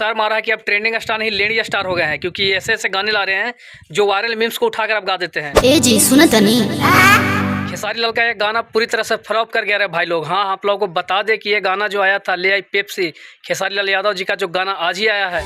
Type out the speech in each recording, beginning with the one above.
Star मारा है कि अब ट्रेंडिंग स्टार नहीं लेडी स्टार हो गए हैं, क्योंकि ऐसे ऐसे गाने ला रहे हैं जो वायरल मीम्स को उठाकर अब गा देते हैं। ए जी सुनत नहीं। खेसारी लाल का ये गाना पूरी तरह से फ्लॉप कर गया रे भाई लोग। हाँ, आप लोगों को बता दें कि ये गाना जो आया था ले आई पेप्सी, खेसारी लाल यादव जी का जो गाना आज ही आया है।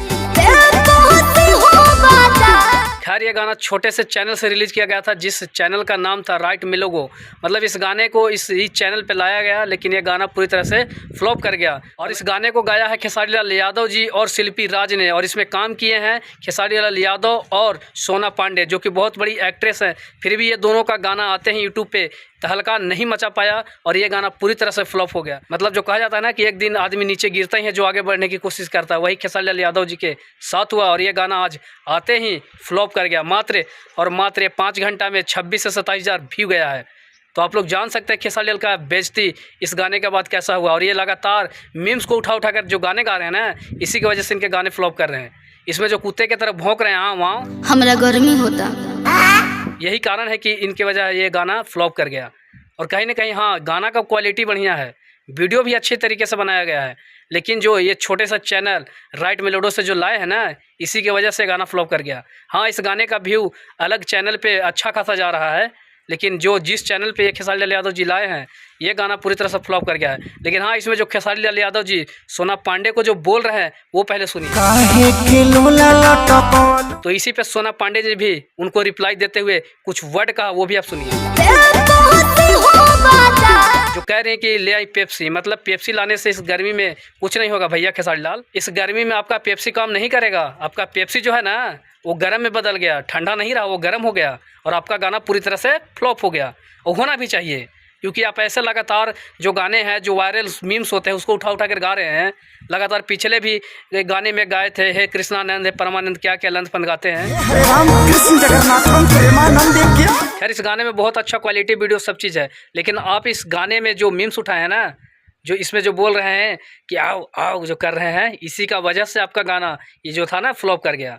खैर ये गाना छोटे से चैनल से रिलीज किया गया था, जिस चैनल का नाम था राइट मिलोगो। मतलब इस गाने को इस चैनल पे लाया गया, लेकिन ये गाना पूरी तरह से फ्लॉप कर गया। और इस गाने को गाया है खेसारी लाल यादव जी और शिल्पी राज ने, और इसमें काम किए हैं खेसारी लाल यादव और सोना पांडे, जो कि बहुत बड़ी एक्ट्रेस हैं। फिर भी ये दोनों का गाना आते हैं यूट्यूब पे तहलका नहीं मचा पाया, और ये गाना पूरी तरह से फ्लॉप हो गया। मतलब जो कहा जाता है ना कि एक दिन आदमी नीचे गिरता ही है जो आगे बढ़ने की कोशिश करता है, वही खेसारी लाल यादव जी के साथ हुआ। और ये गाना आज आते ही फ्लॉप कर गया। मात्र 5 घंटा में 26 से 27 हज़ार व्यू गया है। तो आप लोग जान सकते हैं खेसारी लाल का बेइज्जती इस गाने के बाद कैसा हुआ। और ये लगातार मीम्स को उठा कर जो गाने गा रहे हैं ना, इसी की वजह से इनके गाने फ्लॉप कर रहे हैं। इसमें जो कुत्ते की तरफ भौंक रहे हैं वहाँ हमरा गर्मी होता, यही कारण है कि इनकी वजह ये गाना फ्लॉप कर गया। और कहीं ना कहीं हाँ, गाना का क्वालिटी बढ़िया है, वीडियो भी अच्छे तरीके से बनाया गया है, लेकिन जो ये छोटे सा चैनल राइट मेलोडो से जो लाए हैं ना, इसी की वजह से गाना फ्लॉप कर गया। हाँ, इस गाने का व्यू अलग चैनल पे अच्छा खासा जा रहा है, लेकिन जिस चैनल पे ये खेसारी लाल यादव जी लाए हैं, ये गाना पूरी तरह से फ्लॉप कर गया है। लेकिन हाँ, इसमें जो खेसारी लाल यादव जी सोना पांडे को जो बोल रहे हैं वो पहले सुनिए। तो इसी पे सोना पांडे जी भी उनको रिप्लाई देते हुए कुछ वर्ड कहा, वो भी आप सुनिए। जो कह रहे हैं कि ले आई पेप्सी, मतलब पेप्सी लाने से इस गर्मी में कुछ नहीं होगा भैया खेसारी लाल। इस गर्मी में आपका पेप्सी काम नहीं करेगा। आपका पेप्सी जो है ना, वो गर्म में बदल गया, ठंडा नहीं रहा, वो गर्म हो गया, और आपका गाना पूरी तरह से फ्लॉप हो गया। और होना भी चाहिए, क्योंकि आप ऐसे लगातार जो गाने हैं, जो वायरल मीम्स होते हैं, उसको उठा कर गा रहे हैं। लगातार पिछले भी गाने में गाए थे, हे कृष्णानंद हे परमानंद, क्या क्या लंच पन गाते हैं। खैर इस गाने में बहुत अच्छा क्वालिटी वीडियो सब चीज़ है, लेकिन आप इस गाने में जो मीम्स उठाए हैं ना, जो इसमें जो बोल रहे हैं कि आओ आओ जो कर रहे हैं, इसी का वजह से आपका गाना ये जो था ना फ्लॉप कर गया।